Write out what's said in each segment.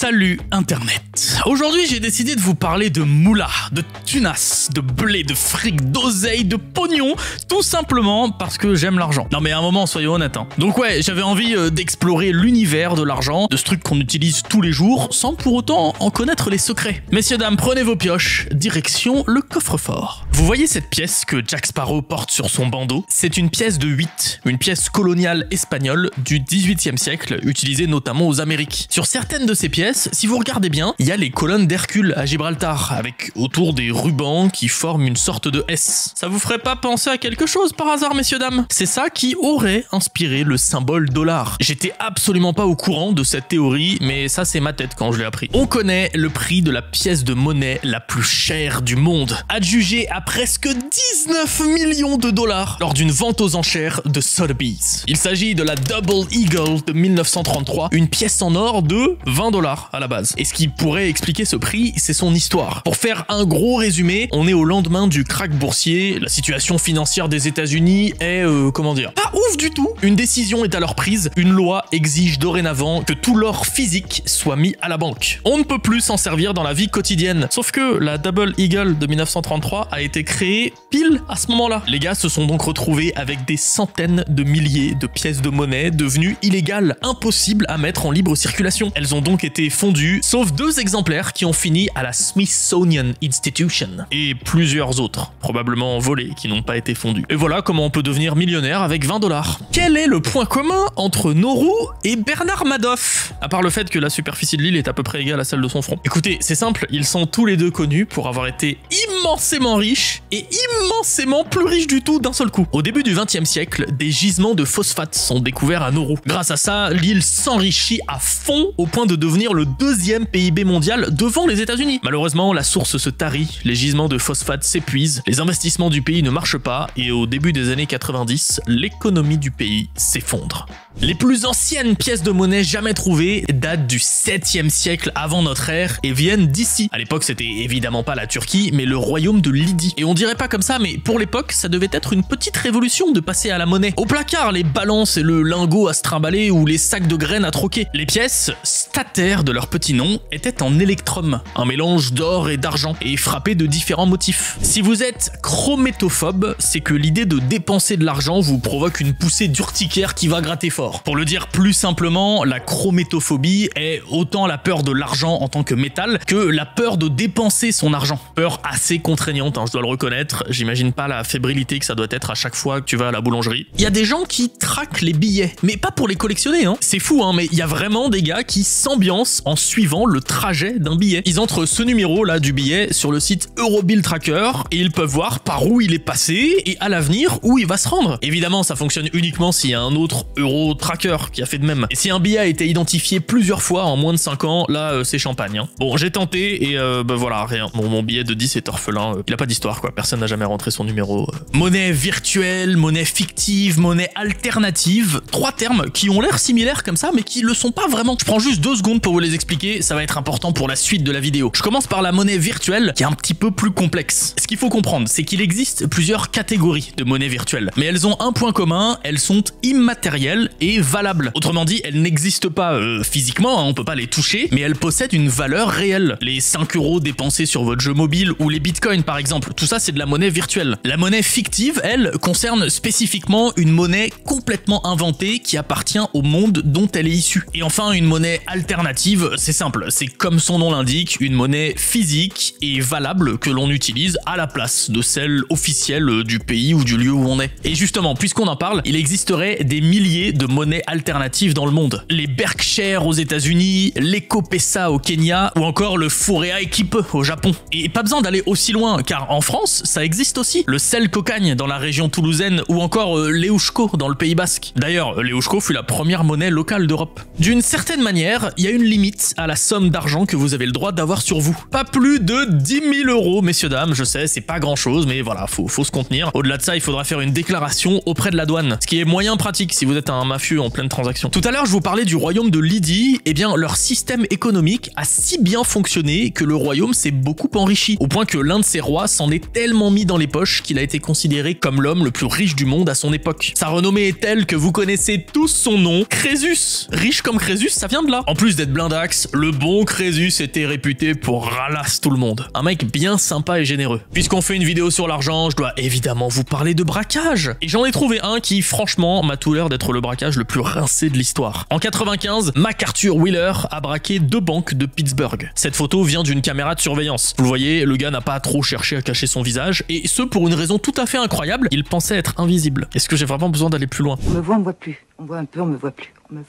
Salut Internet. Aujourd'hui, j'ai décidé de vous parler de moula, de tunas, de blé, de fric, d'oseille, de pognon, tout simplement parce que j'aime l'argent. Non mais à un moment, soyons honnêtes. Donc ouais, j'avais envie d'explorer l'univers de l'argent, de ce truc qu'on utilise tous les jours, sans pour autant en connaître les secrets. Messieurs, dames, prenez vos pioches, direction le coffre-fort. Vous voyez cette pièce que Jack Sparrow porte sur son bandeau? C'est une pièce de 8, une pièce coloniale espagnole du 18e siècle, utilisée notamment aux Amériques. Sur certaines de ces pièces, si vous regardez bien, il y a les colonnes d'Hercule à Gibraltar, avec autour des rubans qui forment une sorte de S. Ça vous ferait pas penser à quelque chose par hasard, messieurs, dames? C'est ça qui aurait inspiré le symbole dollar. J'étais absolument pas au courant de cette théorie, mais ça c'est ma tête quand je l'ai appris. On connaît le prix de la pièce de monnaie la plus chère du monde, adjugée à presque 19 millions de dollars lors d'une vente aux enchères de Sotheby's. Il s'agit de la Double Eagle de 1933, une pièce en or de 20 dollars à la base. Et ce qui pourrait expliquer ce prix, c'est son histoire. Pour faire un gros résumé, on est au lendemain du krach boursier, la situation financière des États-Unis est, comment dire, pas ouf du tout. Une décision est alors prise, une loi exige dorénavant que tout l'or physique soit mis à la banque. On ne peut plus s'en servir dans la vie quotidienne. Sauf que la Double Eagle de 1933 a été créée pile à ce moment-là. Les gars se sont donc retrouvés avec des centaines de milliers de pièces de monnaie devenues illégales, impossibles à mettre en libre circulation. Elles ont donc été fondues, sauf 2 exemplaires qui ont fini à la Smithsonian Institution. Et plusieurs autres, probablement volés, qui n'ont pas été fondus. Et voilà comment on peut devenir millionnaire avec 20 dollars. Quel est le point commun entre Nauru et Bernard Madoff? À part le fait que la superficie de l'île est à peu près égale à celle de son front. Écoutez, c'est simple, ils sont tous les deux connus pour avoir été immensément riches et immensément plus riches du tout d'un seul coup. Au début du XXe siècle, des gisements de phosphate sont découverts à Nauru. Grâce à ça, l'île s'enrichit à fond au point de devenir le 2e PIB mondial devant les États-Unis. Malheureusement, la source se tarit, les gisements de phosphate s'épuisent, les investissements du pays ne marchent pas et au début des années 90, l'économie du pays s'effondre. Les plus anciennes pièces de monnaie jamais trouvées datent du 7e siècle avant notre ère et viennent d'ici. À l'époque, c'était évidemment pas la Turquie, mais le royaume de Lydie. Et on dirait pas comme ça, mais pour l'époque, ça devait être une petite révolution de passer à la monnaie. Au placard, les balances et le lingot à se trimballer ou les sacs de graines à troquer. Les pièces, stataires de leur petit nom, étaient en électrum, un mélange d'or et d'argent, et frappées de différents motifs. Si vous êtes chrométophobe, c'est que l'idée de dépenser de l'argent vous provoque une poussée d'urticaire qui va gratter fort. Pour le dire plus simplement, la chrométophobie est autant la peur de l'argent en tant que métal que la peur de dépenser son argent. Peur assez contraignante, je dois le reconnaître, j'imagine pas la fébrilité que ça doit être à chaque fois que tu vas à la boulangerie. Il y a des gens qui traquent les billets, mais pas pour les collectionner, C'est fou, mais il y a vraiment des gars qui s'ambiancent en suivant le trajet d'un billet. Ils entrent ce numéro là du billet sur le site Eurobill Tracker et ils peuvent voir par où il est passé et à l'avenir où il va se rendre. Évidemment, ça fonctionne uniquement s'il y a un autre Euro Tracker qui a fait de même. Et si un billet a été identifié plusieurs fois en moins de 5 ans, là c'est champagne. Bon, j'ai tenté et voilà, rien. Mon billet de 10 est orphelin. Il a pas d'histoire quoi, personne n'a jamais rentré son numéro. Monnaie virtuelle, monnaie fictive, monnaie alternative, 3 termes qui ont l'air similaires comme ça mais qui le sont pas vraiment. Je prends juste 2 secondes pour vous les expliquer, ça va être important pour la suite de la vidéo. Je commence par la monnaie virtuelle qui est un petit peu plus complexe. Ce qu'il faut comprendre, c'est qu'il existe plusieurs catégories de monnaie virtuelle, mais elles ont un point commun, elles sont immatérielles et valables. Autrement dit, elles n'existent pas physiquement, on peut pas les toucher, mais elles possèdent une valeur réelle. Les 5 € dépensés sur votre jeu mobile ou les bitcoins par exemple, tout ça c'est de la monnaie virtuelle. La monnaie fictive, elle, concerne spécifiquement une monnaie complètement inventée qui appartient au monde dont elle est issue. Et enfin, une monnaie alternative, c'est simple, c'est comme son nom l'indique, une monnaie physique et valable que l'on utilise à la place de celle officielle du pays ou du lieu où on est. Et justement, puisqu'on en parle, il existerait des milliers de monnaies alternatives dans le monde. Les Berkshire aux États-Unis, l'Eco-Pesa au Kenya ou encore le Fureai Kipe au Japon. Et pas besoin d'aller aussi loin, car en France, ça existe aussi. Le sel cocagne dans la région toulousaine ou encore l'Eusko dans le Pays Basque. D'ailleurs, l'Eusko fut la première monnaie locale d'Europe. D'une certaine manière, il y a une limite à la somme d'argent que vous avez le droit d'avoir sur vous. Pas plus de 10 000 €, messieurs dames, je sais, c'est pas grand chose, mais voilà, faut se contenir. Au-delà de ça, il faudra faire une déclaration auprès de la douane, ce qui est moyen pratique si vous êtes un mafieux en pleine transaction. Tout à l'heure, je vous parlais du royaume de Lydie, eh bien, leur système économique a si bien fonctionné que le royaume s'est beaucoup enrichi, au point que l'un de ses rois s'en est tellement mis dans les poches qu'il a été considéré comme l'homme le plus riche du monde à son époque. Sa renommée est telle que vous connaissez tous son nom, Crésus. Riche comme Crésus, ça vient de là. En plus d'être blindax, le bon Crésus était réputé pour ralasse tout le monde. Un mec bien sympa et généreux. Puisqu'on fait une vidéo sur l'argent, je dois évidemment vous parler de braquage. Et j'en ai trouvé un qui, franchement, m'a tout l'air d'être le braquage le plus rincé de l'histoire. En 95, MacArthur Wheeler a braqué 2 banques de Pittsburgh. Cette photo vient d'une caméra de surveillance. Vous le voyez, le gars n'a pas trop cherché à cacher son visage, et ce pour une raison tout à fait incroyable, il pensait être invisible. Est-ce que j'ai vraiment besoin d'aller plus loin? On me voit, on me voit plus. On voit un peu, on me voit plus. On me voit.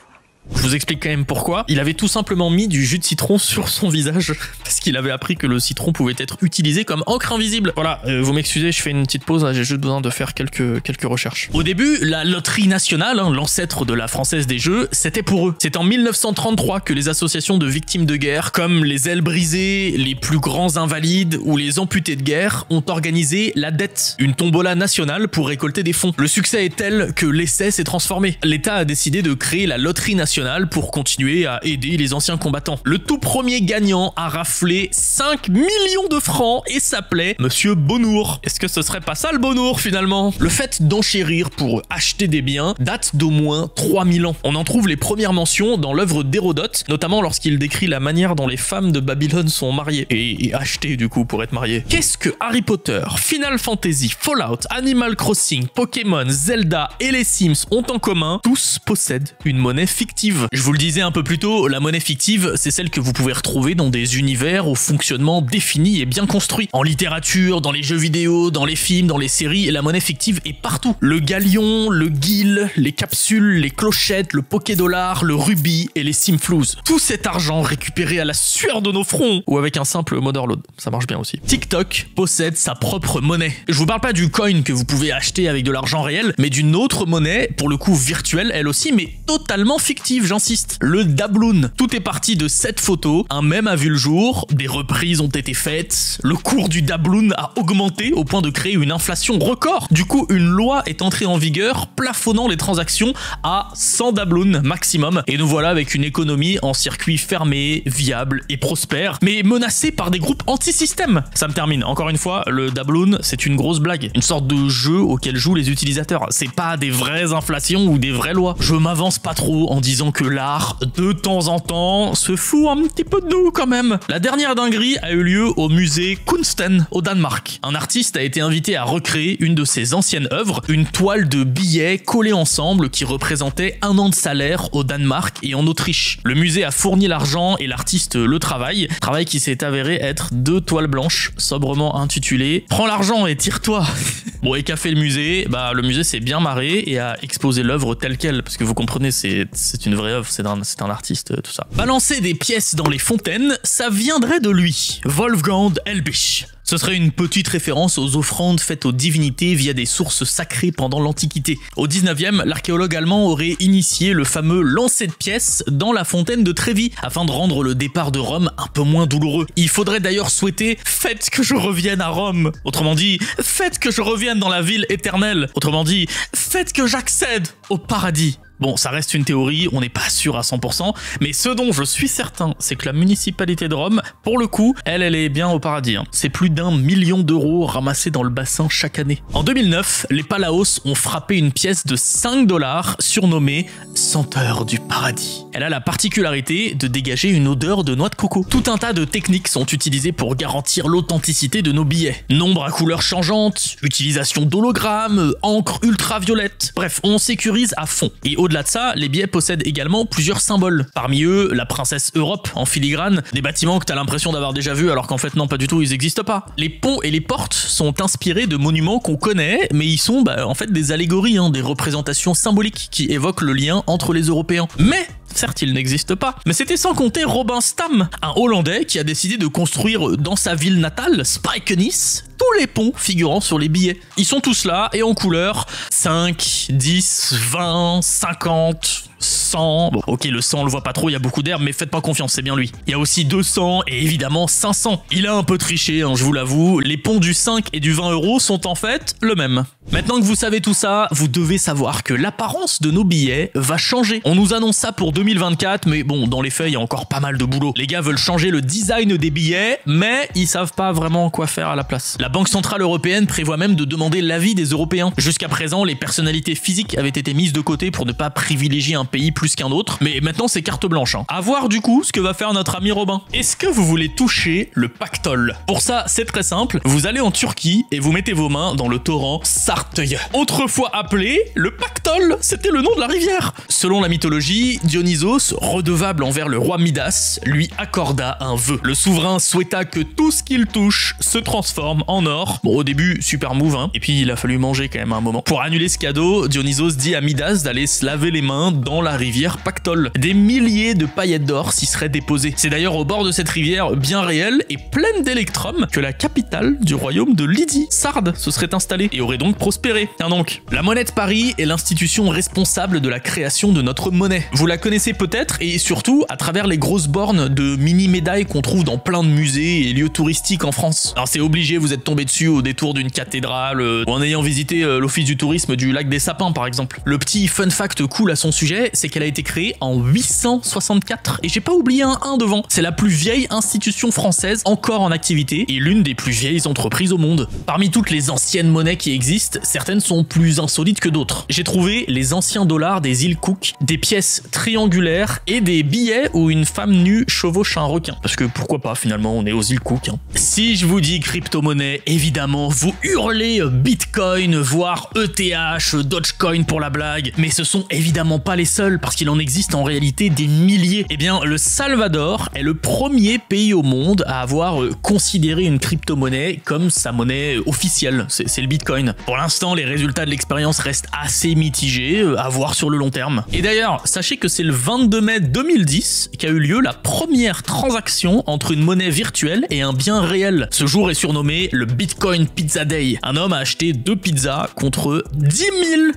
Je vous explique quand même pourquoi. Il avait tout simplement mis du jus de citron sur son visage parce qu'il avait appris que le citron pouvait être utilisé comme encre invisible. Voilà, vous m'excusez, je fais une petite pause, j'ai juste besoin de faire quelques recherches. Au début, la loterie nationale, l'ancêtre de la Française des Jeux, c'était pour eux. C'est en 1933 que les associations de victimes de guerre, comme les ailes brisées, les plus grands invalides ou les amputés de guerre, ont organisé la dette, une tombola nationale pour récolter des fonds. Le succès est tel que l'essai s'est transformé. L'État a décidé de créer la loterie nationale pour continuer à aider les anciens combattants. Le tout premier gagnant a raflé 5 millions de francs et s'appelait Monsieur Bonnour. Est-ce que ce serait pas ça le Bonnour finalement? Le fait d'enchérir pour acheter des biens date d'au moins 3000 ans. On en trouve les premières mentions dans l'œuvre d'Hérodote, notamment lorsqu'il décrit la manière dont les femmes de Babylone sont mariées et achetées du coup pour être mariées. Qu'est-ce que Harry Potter, Final Fantasy, Fallout, Animal Crossing, Pokémon, Zelda et les Sims ont en commun? Tous possèdent une monnaie fictive. Je vous le disais un peu plus tôt, la monnaie fictive, c'est celle que vous pouvez retrouver dans des univers au fonctionnement défini et bien construit. En littérature, dans les jeux vidéo, dans les films, dans les séries, la monnaie fictive est partout. Le galion, le guil, les capsules, les clochettes, le poké-dollar, le rubis et les simflouz. Tout cet argent récupéré à la sueur de nos fronts ou avec un simple motherload, ça marche bien aussi. TikTok possède sa propre monnaie. Je vous parle pas du coin que vous pouvez acheter avec de l'argent réel, mais d'une autre monnaie, pour le coup virtuelle elle aussi, mais totalement fictive. J'insiste, le Dabloon. Tout est parti de cette photo, un mème a vu le jour, des reprises ont été faites, le cours du Dabloon a augmenté au point de créer une inflation record. Du coup, une loi est entrée en vigueur plafonnant les transactions à 100 Dabloon maximum. Et nous voilà avec une économie en circuit fermé, viable et prospère, mais menacée par des groupes anti-système. Ça me termine. Encore une fois, le Dabloon, c'est une grosse blague, une sorte de jeu auquel jouent les utilisateurs. C'est pas des vraies inflations ou des vraies lois. Je m'avance pas trop en disant que l'art, de temps en temps, se fout un petit peu de nous quand même. La dernière dinguerie a eu lieu au musée Kunsten, au Danemark. Un artiste a été invité à recréer une de ses anciennes œuvres, une toile de billets collés ensemble qui représentait 1 an de salaire au Danemark et en Autriche. Le musée a fourni l'argent et l'artiste le travail qui s'est avéré être 2 toiles blanches, sobrement intitulées « Prends l'argent et tire-toi ». Bon, et qu'a fait le musée? Bah, le musée s'est bien marré et a exposé l'œuvre telle quelle, parce que vous comprenez, c'est une vraie œuvre, c'est un artiste, tout ça. Balancer des pièces dans les fontaines, ça viendrait de lui, Wolfgang Helbig. Ce serait une petite référence aux offrandes faites aux divinités via des sources sacrées pendant l'Antiquité. Au 19e, l'archéologue allemand aurait initié le fameux lancer de pièces dans la fontaine de Trévi, afin de rendre le départ de Rome un peu moins douloureux. Il faudrait d'ailleurs souhaiter « Faites que je revienne à Rome ». Autrement dit, « Faites que je revienne dans la ville éternelle ». Autrement dit, « Faites que j'accède au paradis ». Bon, ça reste une théorie, on n'est pas sûr à 100%, mais ce dont je suis certain, c'est que la municipalité de Rome, pour le coup, elle est bien au paradis. C'est plus d'1 million d'euros ramassés dans le bassin chaque année. En 2009, les Palaos ont frappé une pièce de 5 $ surnommée « Senteur du paradis ». Elle a la particularité de dégager une odeur de noix de coco. Tout un tas de techniques sont utilisées pour garantir l'authenticité de nos billets. Nombre à couleurs changeantes, utilisation d'hologrammes, encre ultraviolette, bref, on sécurise à fond. Et au-delà de ça, les billets possèdent également plusieurs symboles. Parmi eux, la princesse Europe en filigrane, des bâtiments que t'as l'impression d'avoir déjà vus alors qu'en fait non, pas du tout, ils n'existent pas. Les ponts et les portes sont inspirés de monuments qu'on connaît, mais ils sont en fait des allégories, des représentations symboliques qui évoquent le lien entre les Européens. Mais certes, il n'existe pas, mais c'était sans compter Robin Stam, un Hollandais qui a décidé de construire dans sa ville natale, Spijkenisse, tous les ponts figurant sur les billets. Ils sont tous là et en couleur 5, 10, 20, 50... 100, bon ok le 100 on le voit pas trop, il y a beaucoup d'herbes mais faites pas confiance, c'est bien lui. Il y a aussi 200 et évidemment 500. Il a un peu triché, je vous l'avoue, les ponts du 5 et du 20 € sont en fait le même. Maintenant que vous savez tout ça, vous devez savoir que l'apparence de nos billets va changer. On nous annonce ça pour 2024, mais bon, dans les faits, il y a encore pas mal de boulot. Les gars veulent changer le design des billets, mais ils savent pas vraiment quoi faire à la place. La Banque Centrale Européenne prévoit même de demander l'avis des Européens. Jusqu'à présent, les personnalités physiques avaient été mises de côté pour ne pas privilégier un pays plus qu'un autre, mais maintenant c'est carte blanche. À voir du coup ce que va faire notre ami Robin. Est-ce que vous voulez toucher le pactole? Pour ça, c'est très simple, vous allez en Turquie et vous mettez vos mains dans le torrent Sarteuil. Autrefois appelé le pactole, c'était le nom de la rivière. Selon la mythologie, Dionysos, redevable envers le roi Midas, lui accorda un vœu. Le souverain souhaita que tout ce qu'il touche se transforme en or. Bon, au début, super move, hein. Et puis il a fallu manger quand même à un moment. Pour annuler ce cadeau, Dionysos dit à Midas d'aller se laver les mains dans la rivière Pactole. Des milliers de paillettes d'or s'y seraient déposées. C'est d'ailleurs au bord de cette rivière bien réelle et pleine d'électrum que la capitale du royaume de Lydie, Sardes, se serait installée et aurait donc prospéré. Tiens donc, la monnaie de Paris est l'institution responsable de la création de notre monnaie. Vous la connaissez peut-être et surtout à travers les grosses bornes de mini-médailles qu'on trouve dans plein de musées et lieux touristiques en France. Alors c'est obligé, vous êtes tombé dessus au détour d'une cathédrale ou en ayant visité l'office du tourisme du lac des Sapins par exemple. Le petit fun fact cool à son sujet, c'est qu'elle a été créée en 864 et j'ai pas oublié un 1 devant. C'est la plus vieille institution française encore en activité et l'une des plus vieilles entreprises au monde. Parmi toutes les anciennes monnaies qui existent, certaines sont plus insolites que d'autres. J'ai trouvé les anciens dollars des îles Cook, des pièces triangulaires et des billets où une femme nue chevauche un requin. Parce que pourquoi pas, finalement, on est aux îles Cook. Hein. Si je vous dis crypto-monnaie, évidemment, vous hurlez Bitcoin, voire ETH, Dogecoin pour la blague. Mais ce sont évidemment pas les seuls, parce qu'il en existe en réalité des milliers. Eh bien, le Salvador est le premier pays au monde à avoir considéré une crypto-monnaie comme sa monnaie officielle. C'est le Bitcoin. Pour l'instant, les résultats de l'expérience restent assez mitigés, à voir sur le long terme. Et d'ailleurs, sachez que c'est le 22 mai 2010 qu'a eu lieu la première transaction entre une monnaie virtuelle et un bien réel. Ce jour est surnommé le Bitcoin Pizza Day. Un homme a acheté 2 pizzas contre 10 000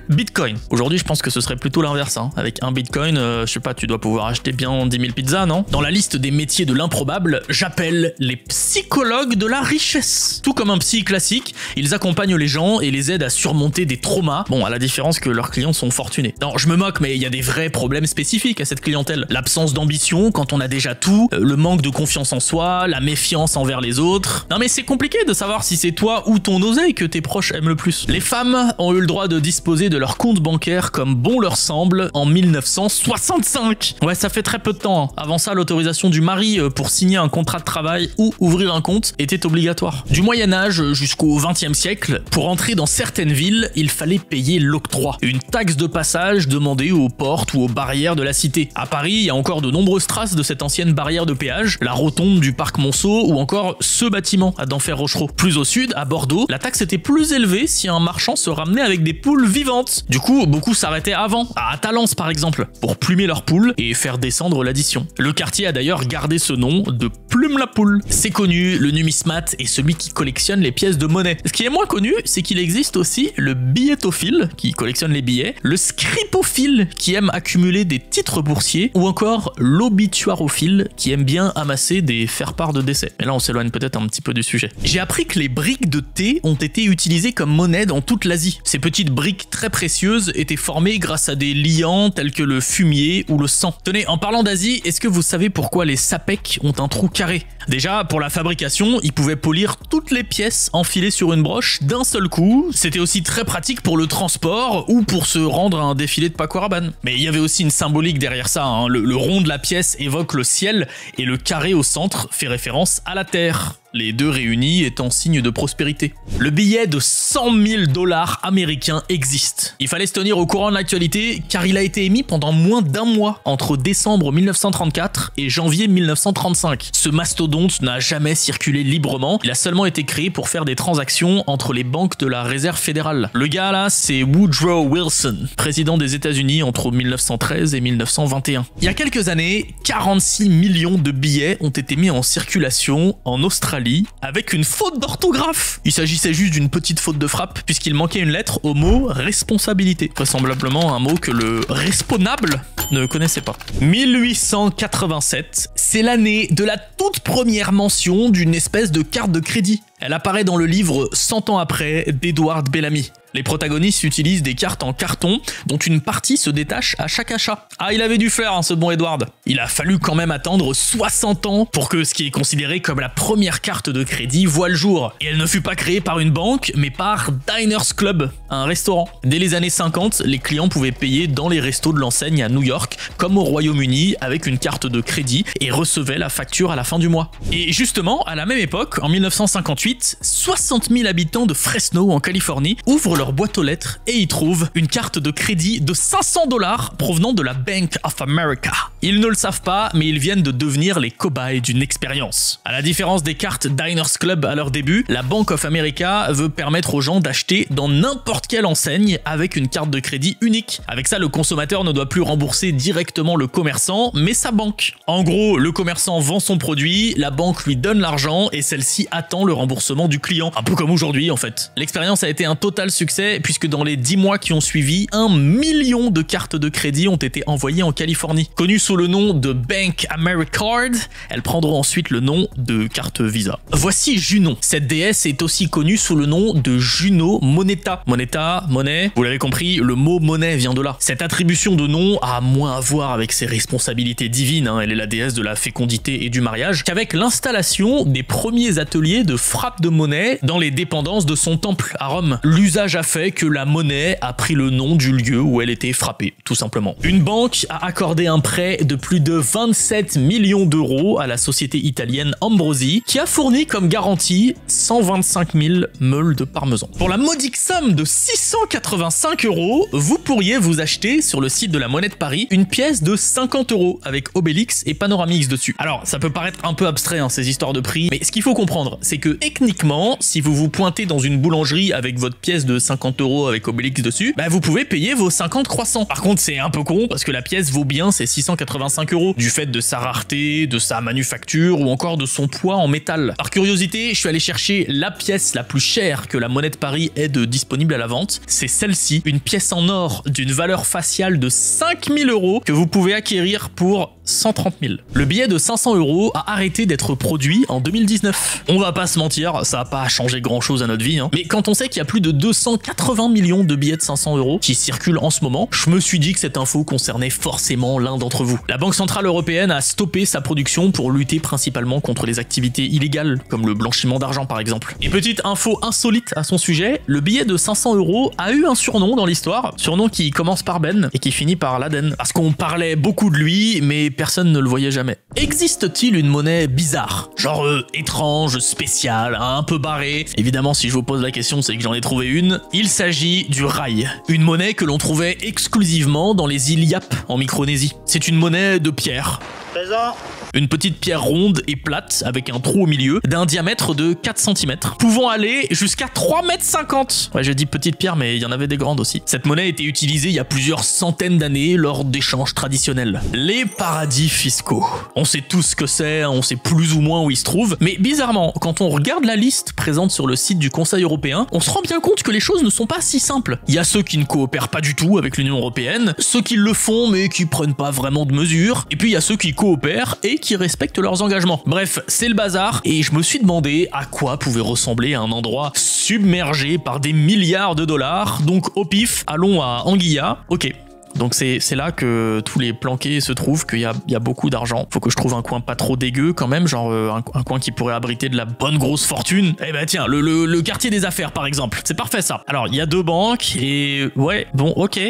bitcoins. Aujourd'hui, je pense que ce serait plutôt l'inverse. Hein. Avec un bitcoin, je sais pas, tu dois pouvoir acheter bien 10 000 pizzas, non? Dans la liste des métiers de l'improbable, j'appelle les psychologues de la richesse. Tout comme un psy classique, ils accompagnent les gens et les aident à surmonter des traumas. Bon, à la différence que leurs clients sont fortunés. Non, je me moque, mais il y a des vrais problèmes spécifiques à cette clientèle. L'absence d'ambition quand on a déjà tout, le manque de confiance en soi, la méfiance envers les autres. Non mais c'est compliqué de savoir si c'est toi ou ton oseille que tes proches aiment le plus. Les femmes ont eu le droit de disposer de leur compte bancaire comme bon leur semble en 1965. Ouais, ça fait très peu de temps. Hein. Avant ça, l'autorisation du mari pour signer un contrat de travail ou ouvrir un compte était obligatoire. Du Moyen-Âge jusqu'au XXe siècle, pour entrer dans certaines villes, il fallait payer l'octroi, une taxe de passage demandée aux portes ou aux barrières de la cité. À Paris, il y a encore de nombreuses traces de cette ancienne barrière de péage, la rotonde du parc Monceau ou encore ce bâtiment à Denfert-Rochereau. Plus au sud, à Bordeaux, la taxe était plus élevée si un marchand se ramenait avec des poules vivantes. Du coup, beaucoup s'arrêtaient avant, à Talence par exemple, pour plumer leurs poules et faire descendre l'addition. Le quartier a d'ailleurs gardé ce nom de Plume la Poule. C'est connu, le numismate est celui qui collectionne les pièces de monnaie. Ce qui est moins connu, c'est qu'il existe aussi le billettophile, qui collectionne les billets, le scripophile, qui aime accumuler des titres boursiers, ou encore l'obituarophile, qui aime bien amasser des faire-part de décès. Mais là, on s'éloigne peut-être un petit peu du sujet. J'ai appris que les briques de thé ont été utilisées comme monnaie dans toute l'Asie. Ces petites briques très précieuses étaient formées grâce à des liants tels que le fumier ou le sang. Tenez, en parlant d'Asie, est-ce que vous savez pourquoi les sapèques ont un trou carré? Déjà, pour la fabrication, ils pouvaient polir toutes les pièces enfilées sur une broche d'un seul coup. C'était aussi très pratique pour le transport ou pour se rendre à un défilé de Paco Rabanne. Mais il y avait aussi une symbolique derrière ça. Hein. Le rond de la pièce évoque le ciel et le carré au centre fait référence à la terre. Les deux réunis étant signe de prospérité. Le billet de 100 000 $ américains existe. Il fallait se tenir au courant de l'actualité car il a été émis pendant moins d'un mois, entre décembre 1934 et janvier 1935. Ce mastodonte n'a jamais circulé librement, il a seulement été créé pour faire des transactions entre les banques de la Réserve fédérale. Le gars là, c'est Woodrow Wilson, président des États-Unis entre 1913 et 1921. Il y a quelques années, 46 millions de billets ont été mis en circulation en Australie avec une faute d'orthographe. Il s'agissait juste d'une petite faute de frappe puisqu'il manquait une lettre au mot responsabilité. Vraisemblablement un mot que le responsable ne connaissait pas. 1887, c'est l'année de la toute première mention d'une espèce de carte de crédit. Elle apparaît dans le livre 100 ans après d'Edward Bellamy. Les protagonistes utilisent des cartes en carton dont une partie se détache à chaque achat. Ah, il avait du flair, hein, ce bon Edward. Il a fallu quand même attendre 60 ans pour que ce qui est considéré comme la première carte de crédit voie le jour. Et elle ne fut pas créée par une banque, mais par Diners Club, un restaurant. Dès les années 50, les clients pouvaient payer dans les restos de l'enseigne à New York, comme au Royaume-Uni, avec une carte de crédit et recevaient la facture à la fin du mois. Et justement, à la même époque, en 1958, 60 000 habitants de Fresno, en Californie, ouvrent leur boîte aux lettres et y trouvent une carte de crédit de 500 $ provenant de la Bank of America. Ils ne le savent pas, mais ils viennent de devenir les cobayes d'une expérience. À la différence des cartes Diners Club à leur début, la Bank of America veut permettre aux gens d'acheter dans n'importe quelle enseigne avec une carte de crédit unique. Avec ça, le consommateur ne doit plus rembourser directement le commerçant, mais sa banque. En gros, le commerçant vend son produit, la banque lui donne l'argent et celle-ci attend le remboursement du client. Un peu comme aujourd'hui en fait. L'expérience a été un total succès puisque dans les 10 mois qui ont suivi, 1 million de cartes de crédit ont été envoyées en Californie. Connues sous le nom de Bank Americard, elles prendront ensuite le nom de carte Visa. Voici Junon. Cette déesse est aussi connue sous le nom de Juno Moneta. Moneta, monnaie, vous l'avez compris, le mot monnaie vient de là. Cette attribution de nom a moins à voir avec ses responsabilités divines, hein. Elle est la déesse de la fécondité et du mariage, qu'avec l'installation des premiers ateliers de frappe de monnaie dans les dépendances de son temple à Rome. L'usage a fait que la monnaie a pris le nom du lieu où elle était frappée, tout simplement. Une banque a accordé un prêt de plus de 27 millions d'euros à la société italienne Ambrosi, qui a fourni comme garantie 125 000 meules de parmesan. Pour la modique somme de 685 €, vous pourriez vous acheter sur le site de la Monnaie de Paris une pièce de 50 € avec Obélix et Panoramix dessus. Alors, ça peut paraître un peu abstrait, hein, ces histoires de prix, mais ce qu'il faut comprendre, c'est que techniquement, si vous vous pointez dans une boulangerie avec votre pièce de 50 € avec Obélix dessus, bah vous pouvez payer vos 50 croissants. Par contre, c'est un peu con parce que la pièce vaut bien ses 685 € du fait de sa rareté, de sa manufacture ou encore de son poids en métal. Par curiosité, je suis allé chercher la pièce la plus chère que la Monnaie de Paris ait de disponible à la vente. C'est celle-ci, une pièce en or d'une valeur faciale de 5 000 € que vous pouvez acquérir pour 130 000. Le billet de 500 € a arrêté d'être produit en 2019. On va pas se mentir, ça a pas changé grand chose à notre vie, hein. Mais quand on sait qu'il y a plus de 280 millions de billets de 500 € qui circulent en ce moment, je me suis dit que cette info concernait forcément l'un d'entre vous. La Banque Centrale Européenne a stoppé sa production pour lutter principalement contre les activités illégales, comme le blanchiment d'argent par exemple. Et petite info insolite à son sujet, le billet de 500 € a eu un surnom dans l'histoire, surnom qui commence par Ben et qui finit par Laden, parce qu'on parlait beaucoup de lui, mais personne ne le voyait jamais. Existe-t-il une monnaie bizarre, genre étrange, spéciale, un peu barrée? Évidemment, si je vous pose la question, c'est que j'en ai trouvé une. Il s'agit du rail, une monnaie que l'on trouvait exclusivement dans les îles Yap en Micronésie. C'est une monnaie de pierre. Présent. Une petite pierre ronde et plate avec un trou au milieu d'un diamètre de 4 cm, pouvant aller jusqu'à 3,50 m. Ouais, j'ai dit petite pierre, mais il y en avait des grandes aussi. Cette monnaie était utilisée il y a plusieurs centaines d'années lors d'échanges traditionnels. Les paradis fiscaux. On sait tous ce que c'est, on sait plus ou moins où ils se trouvent, mais bizarrement, quand on regarde la liste présente sur le site du Conseil européen, on se rend bien compte que les choses ne sont pas si simples. Il y a ceux qui ne coopèrent pas du tout avec l'Union européenne, ceux qui le font mais qui prennent pas vraiment de mesures, et puis il y a ceux qui coopèrent et qui respectent leurs engagements. Bref, c'est le bazar, et je me suis demandé à quoi pouvait ressembler un endroit submergé par des milliards de dollars. Donc au pif, allons à Anguilla. Ok. Donc c'est là que tous les planqués se trouvent, qu'il y a beaucoup d'argent. Faut que je trouve un coin pas trop dégueu quand même, genre un coin qui pourrait abriter de la bonne grosse fortune. Eh ben tiens, le quartier des affaires par exemple. C'est parfait ça. Alors il y a 2 banques et ouais, bon ok.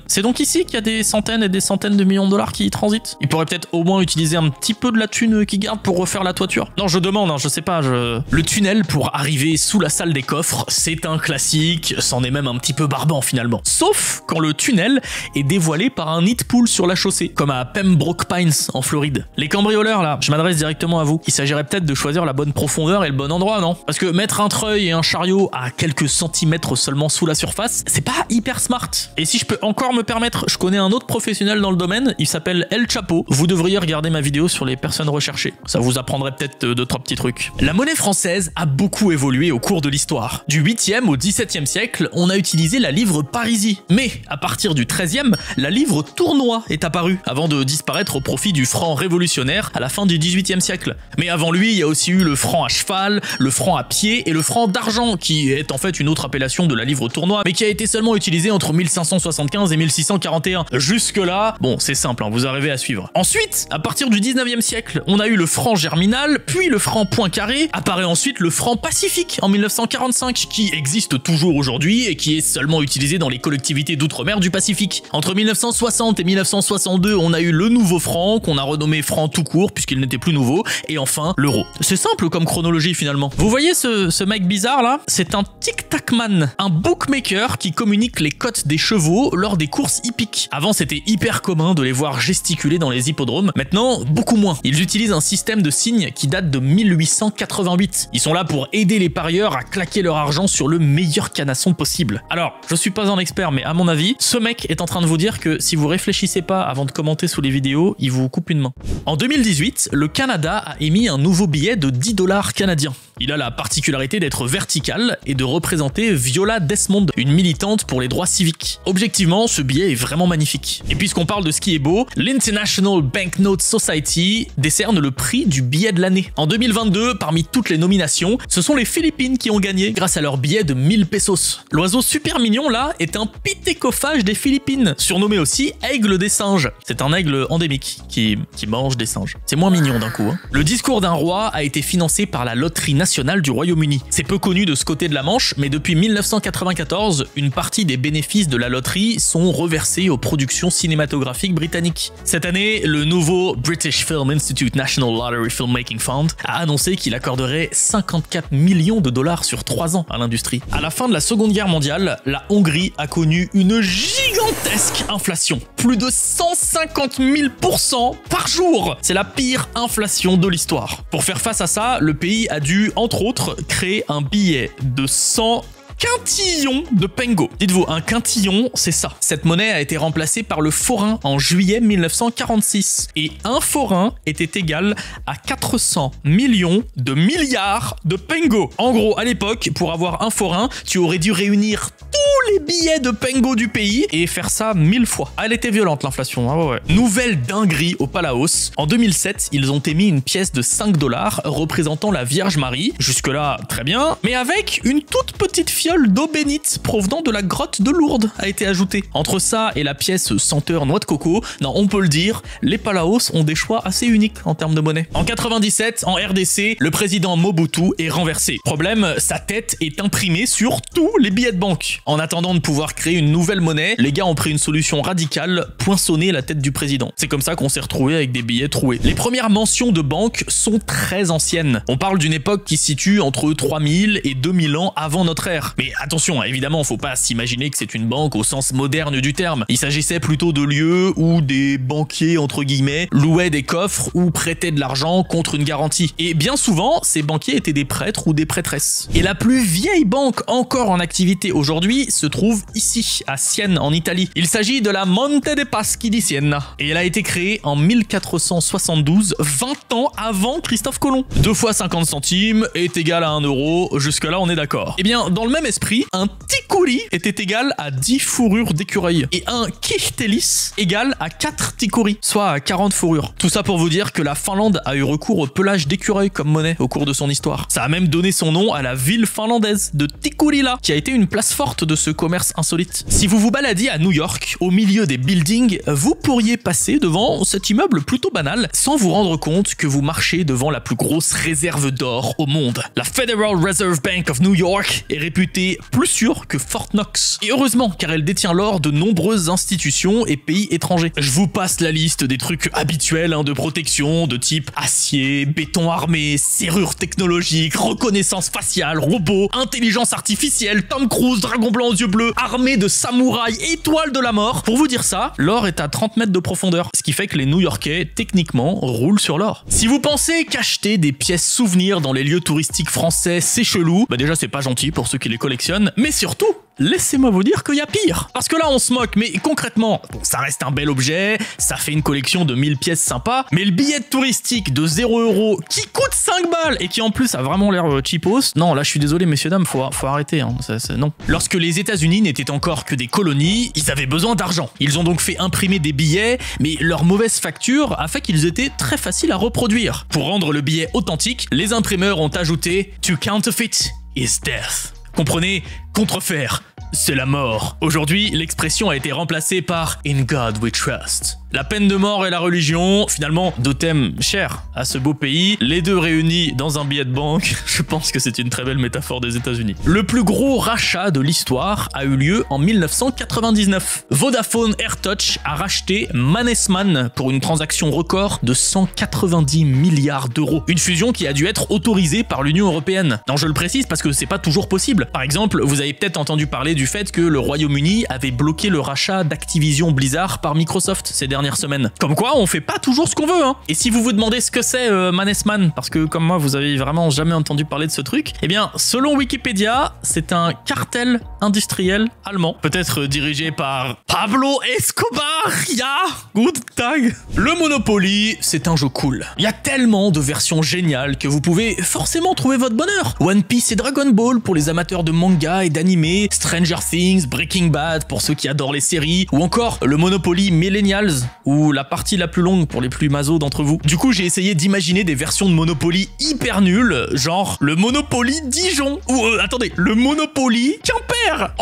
C'est donc ici qu'il y a des centaines et des centaines de millions de dollars qui y transitent. Ils pourraient peut-être au moins utiliser un petit peu de la thune qu'ils gardent pour refaire la toiture. Non, je demande, hein, je sais pas. Le tunnel pour arriver sous la salle des coffres, c'est un classique, c'en est même un petit peu barbant finalement. Sauf quand le tunnel est dévoilé par un nid de poule sur la chaussée, comme à Pembroke Pines en Floride. Les cambrioleurs là, je m'adresse directement à vous. Il s'agirait peut-être de choisir la bonne profondeur et le bon endroit, non? Parce que mettre un treuil et un chariot à quelques centimètres seulement sous la surface, c'est pas hyper smart. Et si je peux encore me permettre, je connais un autre professionnel dans le domaine, il s'appelle El Chapo. Vous devriez regarder ma vidéo sur les personnes recherchées. Ça vous apprendrait peut-être 2-3 petits trucs. La monnaie française a beaucoup évolué au cours de l'histoire. Du 8e au 17e siècle, on a utilisé la livre parisie. Mais à partir du 13e, 19e, la livre tournois est apparue, avant de disparaître au profit du franc révolutionnaire à la fin du 18e siècle. Mais avant lui, il y a aussi eu le franc à cheval, le franc à pied et le franc d'argent, qui est en fait une autre appellation de la livre tournois, mais qui a été seulement utilisé entre 1575 et 1641. Jusque-là, bon, c'est simple, hein, vous arrivez à suivre. Ensuite, à partir du 19e siècle, on a eu le franc germinal, puis le franc Poincaré, apparaît ensuite le franc pacifique en 1945, qui existe toujours aujourd'hui et qui est seulement utilisé dans les collectivités d'outre-mer du Pacifique. Entre 1960 et 1962, on a eu le nouveau franc, qu'on a renommé franc tout court, puisqu'il n'était plus nouveau, et enfin, l'euro. C'est simple comme chronologie finalement. Vous voyez ce mec bizarre là? C'est un tic-tac-man, un bookmaker qui communique les cotes des chevaux lors des courses hippiques. Avant, c'était hyper commun de les voir gesticuler dans les hippodromes, maintenant, beaucoup moins. Ils utilisent un système de signes qui date de 1888. Ils sont là pour aider les parieurs à claquer leur argent sur le meilleur canasson possible. Alors, je suis pas un expert, mais à mon avis, ce mec est en train de vous dire que si vous réfléchissez pas avant de commenter sous les vidéos, il vous coupe une main. En 2018, le Canada a émis un nouveau billet de 10 $ canadiens. Il a la particularité d'être vertical et de représenter Viola Desmond, une militante pour les droits civiques. Objectivement, ce billet est vraiment magnifique. Et puisqu'on parle de ce qui est beau, l'International Banknote Society décerne le prix du billet de l'année. En 2022, parmi toutes les nominations, ce sont les Philippines qui ont gagné grâce à leur billet de 1000 pesos. L'oiseau super mignon là est un pitécophage des Philippines, surnommé aussi aigle des singes. C'est un aigle endémique qui mange des singes. C'est moins mignon d'un coup. Hein. Le discours d'un roi a été financé par la loterie nationale du Royaume-Uni. C'est peu connu de ce côté de la Manche, mais depuis 1994, une partie des bénéfices de la loterie sont reversés aux productions cinématographiques britanniques. Cette année, le nouveau British Film Institute National Lottery Filmmaking Fund a annoncé qu'il accorderait 54 millions de dollars sur 3 ans à l'industrie. À la fin de la Seconde Guerre mondiale, la Hongrie a connu une gigantesque inflation. Plus de 150 000% par jour. C'est la pire inflation de l'histoire. Pour faire face à ça, le pays a dû, entre autres, créer un billet de 100 quintillons de pengo. Dites-vous, un quintillon, c'est ça. Cette monnaie a été remplacée par le forain en juillet 1946. Et un forain était égal à 400 millions de milliards de pengo. En gros, à l'époque, pour avoir un forain, tu aurais dû réunir tous les billets de pengo du pays et faire ça 1000 fois. Ah, elle était violente, l'inflation. Ah ouais. Nouvelle dinguerie au Palaos. En 2007, ils ont émis une pièce de 5 $ représentant la Vierge Marie. Jusque-là, très bien. Mais avec une toute petite fiole d'eau bénite provenant de la grotte de Lourdes a été ajoutée. Entre ça et la pièce senteur noix de coco, non, on peut le dire, les Palaos ont des choix assez uniques en termes de monnaie. En 97, en RDC, le président Mobutu est renversé. Problème, sa tête est imprimée sur tous les billets de banque. En attendant de pouvoir créer une nouvelle monnaie, les gars ont pris une solution radicale, poinçonner la tête du président. C'est comme ça qu'on s'est retrouvé avec des billets troués. Les premières mentions de banque sont très anciennes. On parle d'une époque qui se situe entre 3000 et 2000 ans avant notre ère. Mais attention, évidemment, faut pas s'imaginer que c'est une banque au sens moderne du terme. Il s'agissait plutôt de lieux où des banquiers, entre guillemets, louaient des coffres ou prêtaient de l'argent contre une garantie. Et bien souvent, ces banquiers étaient des prêtres ou des prêtresses. Et la plus vieille banque encore en activité aujourd'hui se trouve ici, à Sienne, en Italie. Il s'agit de la Monte dei Paschi di Siena. Et elle a été créée en 1472, 20 ans avant Christophe Colomb. 2 fois 50 centimes est égal à 1 €. Jusque-là, on est d'accord. Eh bien, dans le même esprit, un tikuri était égal à 10 fourrures d'écureuil et un kichtelis égal à 4 tikuri, soit à 40 fourrures. Tout ça pour vous dire que la Finlande a eu recours au pelage d'écureuil comme monnaie au cours de son histoire. Ça a même donné son nom à la ville finlandaise de Tikkurila, qui a été une place forte de ce commerce insolite. Si vous vous baladiez à New York, au milieu des buildings, vous pourriez passer devant cet immeuble plutôt banal sans vous rendre compte que vous marchez devant la plus grosse réserve d'or au monde. La Federal Reserve Bank of New York est réputée plus sûre que Fort Knox. Et heureusement, car elle détient l'or de nombreuses institutions et pays étrangers. Je vous passe la liste des trucs habituels de protection de type acier, béton armé, serrure technologique, reconnaissance faciale, robots, intelligence artificielle, Tom Cruise, dragon blanc aux yeux bleus, armée de samouraïs, étoile de la mort. Pour vous dire ça, l'or est à 30 mètres de profondeur, ce qui fait que les New-Yorkais, techniquement, roulent sur l'or. Si vous pensez qu'acheter des pièces souvenirs dans les lieux touristiques français, c'est chelou, bah déjà c'est pas gentil pour ceux qui les collectionnent, mais surtout, laissez-moi vous dire qu'il y a pire. Parce que là, on se moque, mais concrètement, bon, ça reste un bel objet, ça fait une collection de 1000 pièces sympa, mais le billet touristique de 0 € qui coûte 5 balles et qui en plus a vraiment l'air cheapos, non, là je suis désolé messieurs dames, faut arrêter, hein. Non. Lorsque les États-Unis n'étaient encore que des colonies, ils avaient besoin d'argent. Ils ont donc fait imprimer des billets, mais leur mauvaise facture a fait qu'ils étaient très faciles à reproduire. Pour rendre le billet authentique, les imprimeurs ont ajouté « To counterfeit is death ». Comprenez, contrefaire, c'est la mort. Aujourd'hui, l'expression a été remplacée par « In God we trust ». La peine de mort et la religion, finalement, deux thèmes chers à ce beau pays, les deux réunis dans un billet de banque, je pense que c'est une très belle métaphore des États-Unis. Le plus gros rachat de l'histoire a eu lieu en 1999. Vodafone AirTouch a racheté Mannesmann pour une transaction record de 190 milliards d'euros. Une fusion qui a dû être autorisée par l'Union européenne. Non, je le précise parce que c'est pas toujours possible. Par exemple, vous avez peut-être entendu parler du fait que le Royaume-Uni avait bloqué le rachat d'Activision Blizzard par Microsoft ces dernières semaines. Comme quoi, on fait pas toujours ce qu'on veut, hein. Et si vous vous demandez ce que c'est Mannesmann, parce que comme moi, vous avez vraiment jamais entendu parler de ce truc, eh bien, selon Wikipédia, c'est un cartel industriel allemand, peut-être dirigé par Pablo Escobar. Ja, good tag. Le Monopoly, c'est un jeu cool. Il y a tellement de versions géniales que vous pouvez forcément trouver votre bonheur. One Piece et Dragon Ball pour les amateurs de manga et d'anime, Stranger Things, Breaking Bad pour ceux qui adorent les séries, ou encore le Monopoly Millennials, ou la partie la plus longue pour les plus masos d'entre vous. Du coup, j'ai essayé d'imaginer des versions de Monopoly hyper nulles, genre le Monopoly Dijon, ou attendez, le Monopoly Quimper.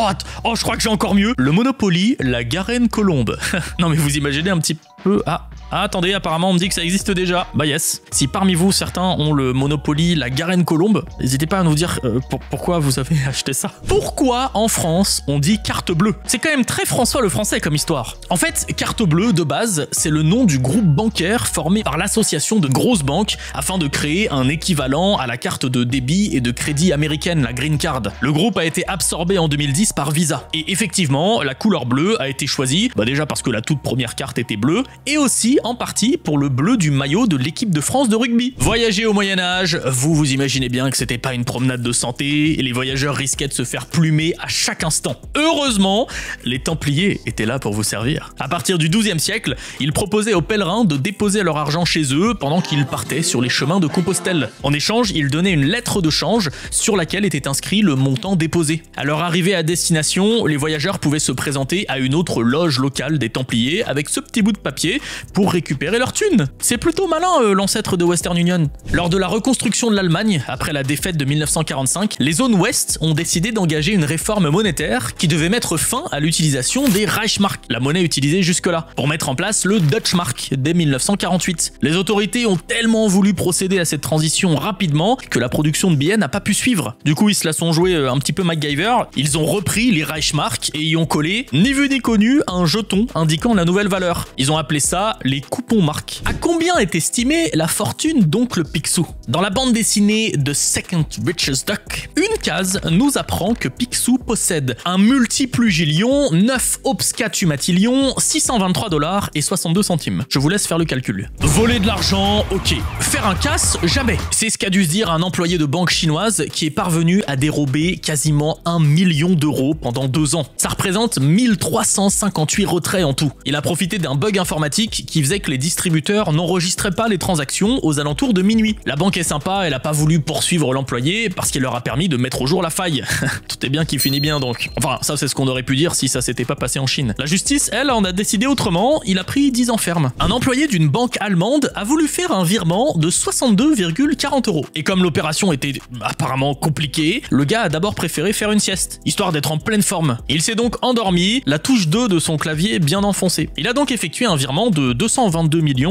Oh, je crois que j'ai encore mieux. Le Monopoly La Garenne-Colombe. Non mais vous imaginez un petit peu... Ah, attendez, apparemment on me dit que ça existe déjà. Bah yes. Si parmi vous certains ont le Monopoly La Garenne-Colombe, n'hésitez pas à nous dire pourquoi vous avez acheté ça. Pourquoi en France on dit carte bleue? C'est quand même très François le Français comme histoire. En fait, carte bleue de base, c'est le nom du groupe bancaire formé par l'association de grosses banques afin de créer un équivalent à la carte de débit et de crédit américaine, la Green Card. Le groupe a été absorbé en 2010 par Visa. Et effectivement, la couleur bleue a été choisie, déjà parce que la toute première carte était bleue, et aussi en partie pour le bleu du maillot de l'équipe de France de rugby. Voyager au Moyen-Âge, vous imaginez bien que c'était pas une promenade de santé et les voyageurs risquaient de se faire plumer à chaque instant. Heureusement, les Templiers étaient là pour vous servir. À partir du XIIe siècle, ils proposaient aux pèlerins de déposer leur argent chez eux pendant qu'ils partaient sur les chemins de Compostelle. En échange, ils donnaient une lettre de change sur laquelle était inscrit le montant déposé. À leur arrivée à destination, les voyageurs pouvaient se présenter à une autre loge locale des Templiers avec ce petit bout de papier pour récupérer leur thune. C'est plutôt malin l'ancêtre de Western Union. Lors de la reconstruction de l'Allemagne, après la défaite de 1945, les zones ouest ont décidé d'engager une réforme monétaire qui devait mettre fin à l'utilisation des Reichsmark, la monnaie utilisée jusque-là, pour mettre en place le Deutschmark dès 1948. Les autorités ont tellement voulu procéder à cette transition rapidement que la production de billets n'a pas pu suivre. Du coup, ils se la sont joués un petit peu MacGyver, ils ont repris les Reichsmark et y ont collé, ni vu ni connu, un jeton indiquant la nouvelle valeur. Ils ont appelé ça les coupons marques. À combien est estimée la fortune d'Oncle Picsou? Dans la bande dessinée The Second Richest Duck, une case nous apprend que Picsou possède un multiplugillion, 9 obscatumatillions, 623 $ et 62 centimes. Je vous laisse faire le calcul. Voler de l'argent, ok. Faire un casse, jamais. C'est ce qu'a dû se dire un employé de banque chinoise qui est parvenu à dérober quasiment 1 million d'euros pendant 2 ans. Ça représente 1358 retraits en tout. Il a profité d'un bug informatique qui faisait que les distributeurs n'enregistraient pas les transactions aux alentours de minuit. La banque est sympa, elle a pas voulu poursuivre l'employé parce qu'il leur a permis de mettre au jour la faille. Tout est bien qui finit bien donc. Enfin, ça c'est ce qu'on aurait pu dire si ça s'était pas passé en Chine. La justice, elle, en a décidé autrement, il a pris 10 ans ferme. Un employé d'une banque allemande a voulu faire un virement de 62,40 €. Et comme l'opération était apparemment compliquée, le gars a d'abord préféré faire une sieste, histoire d'être en pleine forme. Il s'est donc endormi, la touche 2 de son clavier bien enfoncée. Il a donc effectué un virement de 222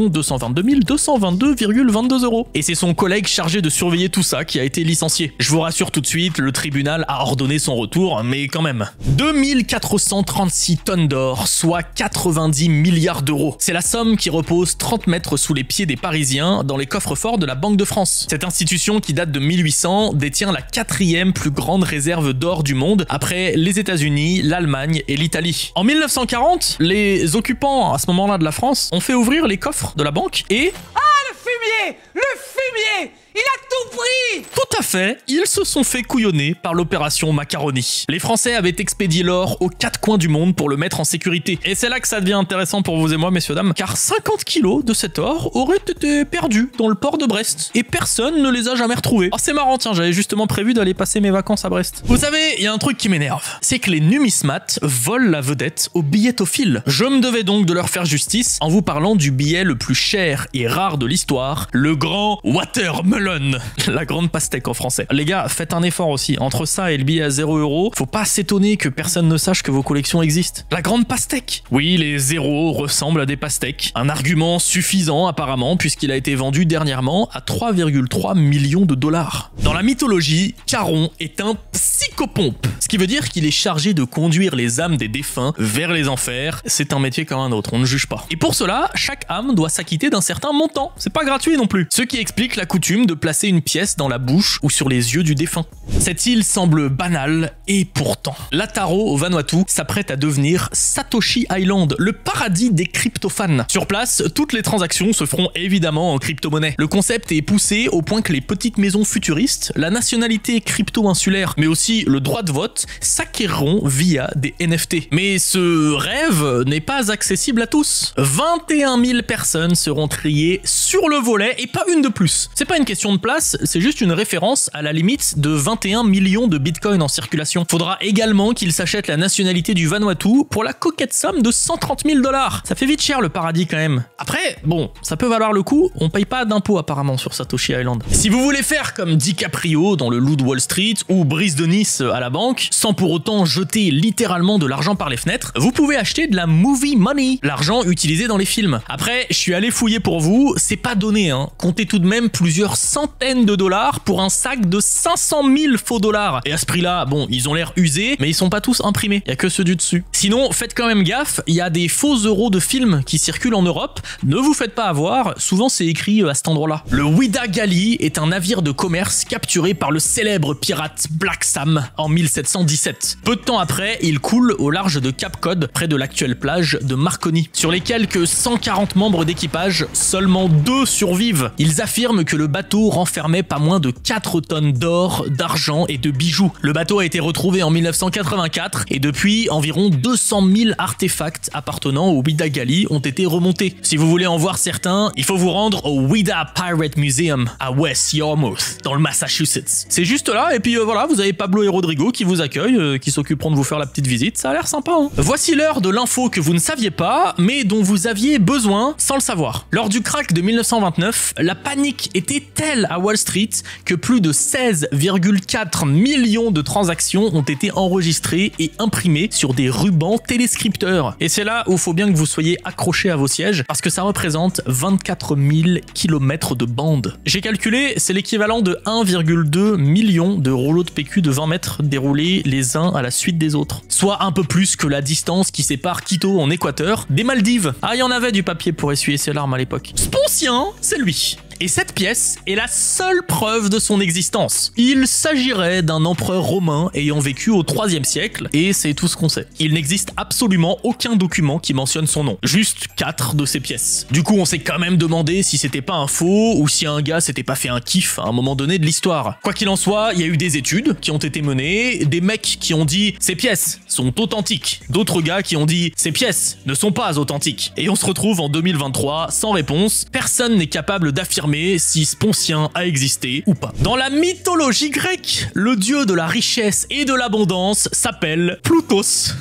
222 222,22 €. Et c'est son collègue chargé de surveiller tout ça qui a été licencié. Je vous rassure tout de suite, le tribunal a ordonné son retour, mais quand même. 2436 tonnes d'or, soit 90 milliards d'euros. C'est la somme qui repose 30 mètres sous les pieds des Parisiens dans les coffres-forts de la Banque de France. Cette institution qui date de 1800 détient la 4e plus grande réserve d'or du monde après les États-Unis, l'Allemagne et l'Italie. En 1940, les occupants à ce moment-là de la France ont fait ouvrir les coffres de la banque et... Ah, le fumier! Le fumier! Il a tout pris! Tout à fait, ils se sont fait couillonner par l'opération Macaroni. Les Français avaient expédié l'or aux 4 coins du monde pour le mettre en sécurité. Et c'est là que ça devient intéressant pour vous et moi, messieurs dames, car 50 kilos de cet or auraient été perdus dans le port de Brest. Et personne ne les a jamais retrouvés. Oh, c'est marrant, tiens, j'avais justement prévu d'aller passer mes vacances à Brest. Vous savez, il y a un truc qui m'énerve, c'est que les numismates volent la vedette aux billetophiles. Je me devais donc de leur faire justice en vous parlant du billet le plus cher et rare de l'histoire, le grand watermelon, la grande pastèque en français. Les gars, faites un effort aussi, entre ça et le billet à 0 €, faut pas s'étonner que personne ne sache que vos collections existent. La grande pastèque. Oui, les zéros ressemblent à des pastèques. Un argument suffisant apparemment, puisqu'il a été vendu dernièrement à 3,3 millions de dollars. Dans la mythologie, Charon est un psychopompe, ce qui veut dire qu'il est chargé de conduire les âmes des défunts vers les enfers. C'est un métier comme un autre, on ne juge pas. Et pour cela, chaque âme doit s'acquitter d'un certain montant. C'est pas gratuit non plus. Ce qui explique la coutume de placer une pièce dans la bouche ou sur les yeux du défunt. Cette île semble banale, et pourtant, Lataro au Vanuatu s'apprête à devenir Satoshi Island, le paradis des crypto-fans. Sur place, toutes les transactions se feront évidemment en crypto-monnaie. Le concept est poussé au point que les petites maisons futuristes, la nationalité crypto-insulaire, mais aussi le droit de vote, s'acquerront via des NFT. Mais ce rêve n'est pas accessible à tous. 21 000 personnes seront triées sur le volet et pas une de plus. C'est pas une question de place, c'est juste une référence à la limite de 21 millions de bitcoins en circulation. Faudra également qu'ils s'achètent la nationalité du Vanuatu pour la coquette somme de 130 000 $. Ça fait vite cher le paradis quand même. Après, bon, ça peut valoir le coup, on paye pas d'impôts apparemment sur Satoshi Island. Si vous voulez faire comme DiCaprio dans Le Loup de Wall Street ou Brice de Nice à la banque, sans pour autant jeter littéralement de l'argent par les fenêtres, vous pouvez acheter de la movie money, l'argent utilisé dans les films. Après, je suis allé fouiller pour vous, c'est pas donné, hein. Comptez tout de même plusieurs centaines de dollars pour un sac de 500 000 faux dollars. Et à ce prix-là, bon, ils ont l'air usés, mais ils sont pas tous imprimés, il y a que ceux du dessus. Sinon, faites quand même gaffe, il y a des faux euros de films qui circulent en Europe, ne vous faites pas avoir, souvent c'est écrit à cet endroit-là. Le Wida Gali est un navire de commerce capturé par le célèbre pirate Black Sam en 1717. Peu de temps après, il coule au large de Cap Cod, près de l'actuelle plage de Marconi. Sur les quelques 140 membres d'équipage, seulement 2 survivent. Ils affirment que le bateau renfermait pas moins de 4 tonnes d'or, d'argent et de bijoux. Le bateau a été retrouvé en 1984 et depuis, environ 200 000 artefacts appartenant au Wida Gali ont été remontés. Si vous voulez en voir certains, il faut vous rendre au Wida Pirate Museum à West Yarmouth, dans le Massachusetts. C'est juste là, et puis voilà, vous avez Pablo et Rodrigo qui vous accueillent, qui s'occuperont de vous faire la petite visite, ça a l'air sympa, hein. Voici l'heure de l'info que vous ne saviez pas, mais dont vous aviez besoin sans le savoir. Lors du crack de 1929, la panique était telle à Wall Street que plus de 16,4 millions de transactions ont été enregistrées et imprimées sur des rubans téléscripteurs. Et c'est là où il faut bien que vous soyez accrochés à vos sièges, parce que ça représente 24 000 km de bande. J'ai calculé, c'est l'équivalent de 1,2 million de rouleaux de PQ de 20 mètres déroulés les uns à la suite des autres. Soit un peu plus que la distance qui sépare Quito en Équateur des Maldives. Ah, il y en avait du papier pour essuyer ses larmes à l'époque. Sponcien, c'est lui. Et cette pièce est la seule preuve de son existence. Il s'agirait d'un empereur romain ayant vécu au 3e siècle, et c'est tout ce qu'on sait. Il n'existe absolument aucun document qui mentionne son nom. Juste 4 de ses pièces. Du coup, on s'est quand même demandé si c'était pas un faux, ou si un gars s'était pas fait un kiff à un moment donné de l'histoire. Quoi qu'il en soit, il y a eu des études qui ont été menées, des mecs qui ont dit « ces pièces sont authentiques », d'autres gars qui ont dit « ces pièces ne sont pas authentiques ». Et on se retrouve en 2023 sans réponse, personne n'est capable d'affirmer si Sponcien a existé ou pas. Dans la mythologie grecque, le dieu de la richesse et de l'abondance s'appelle Plutos.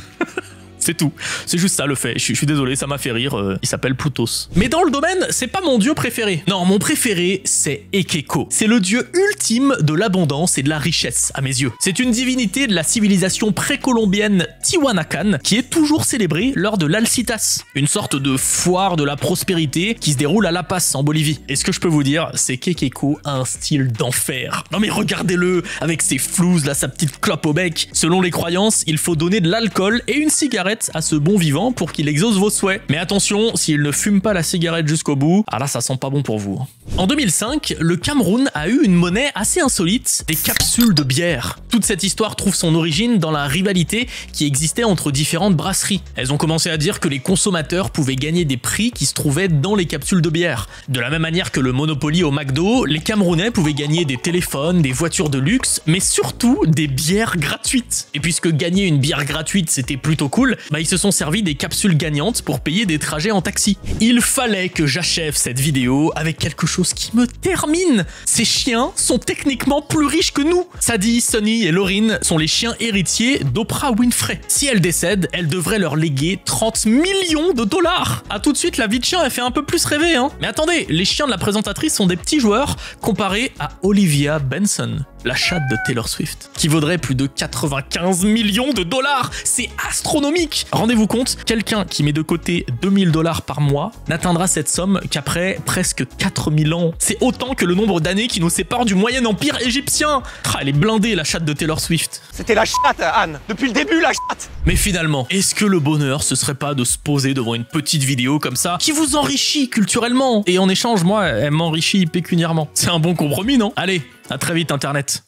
C'est tout. C'est juste ça le fait. Je suis désolé, ça m'a fait rire. Il s'appelle Plutos. Mais dans le domaine, c'est pas mon dieu préféré. Non, mon préféré, c'est Ekeko. C'est le dieu ultime de l'abondance et de la richesse, à mes yeux. C'est une divinité de la civilisation précolombienne Tiwanakan qui est toujours célébrée lors de l'Alcitas, une sorte de foire de la prospérité qui se déroule à La Paz, en Bolivie. Et ce que je peux vous dire, c'est qu'Ekeko a un style d'enfer. Non mais regardez-le, avec ses flouses, là, sa petite clope au bec. Selon les croyances, il faut donner de l'alcool et une cigarette cigarette à ce bon vivant pour qu'il exauce vos souhaits. Mais attention, s'il ne fume pas la cigarette jusqu'au bout, ah là ça sent pas bon pour vous. En 2005, le Cameroun a eu une monnaie assez insolite, des capsules de bière. Toute cette histoire trouve son origine dans la rivalité qui existait entre différentes brasseries. Elles ont commencé à dire que les consommateurs pouvaient gagner des prix qui se trouvaient dans les capsules de bière. De la même manière que le Monopoly au McDo, les Camerounais pouvaient gagner des téléphones, des voitures de luxe, mais surtout des bières gratuites. Et puisque gagner une bière gratuite c'était plutôt cool, ils se sont servis des capsules gagnantes pour payer des trajets en taxi. Il fallait que j'achève cette vidéo avec quelque chose qui me termine. Ces chiens sont techniquement plus riches que nous. Sadie, Sonny et Lauryn sont les chiens héritiers d'Oprah Winfrey. Si elle décède, elle devrait leur léguer 30 millions de dollars. Ah, tout de suite, la vie de chien, elle fait un peu plus rêver, hein. Mais attendez, les chiens de la présentatrice sont des petits joueurs comparés à Olivia Benson, la chatte de Taylor Swift, qui vaudrait plus de 95 millions de dollars. C'est astronomique. Rendez-vous compte, quelqu'un qui met de côté 2000 dollars par mois n'atteindra cette somme qu'après presque 4000 ans. C'est autant que le nombre d'années qui nous séparent du Moyen Empire égyptien. Ah, elle est blindée, la chatte de Taylor Swift. C'était la chatte, Anne. Depuis le début, la chatte. Mais finalement, est-ce que le bonheur, ce serait pas de se poser devant une petite vidéo comme ça, qui vous enrichit culturellement, et en échange, moi, elle m'enrichit pécuniairement. C'est un bon compromis, non? Allez, à très vite, Internet.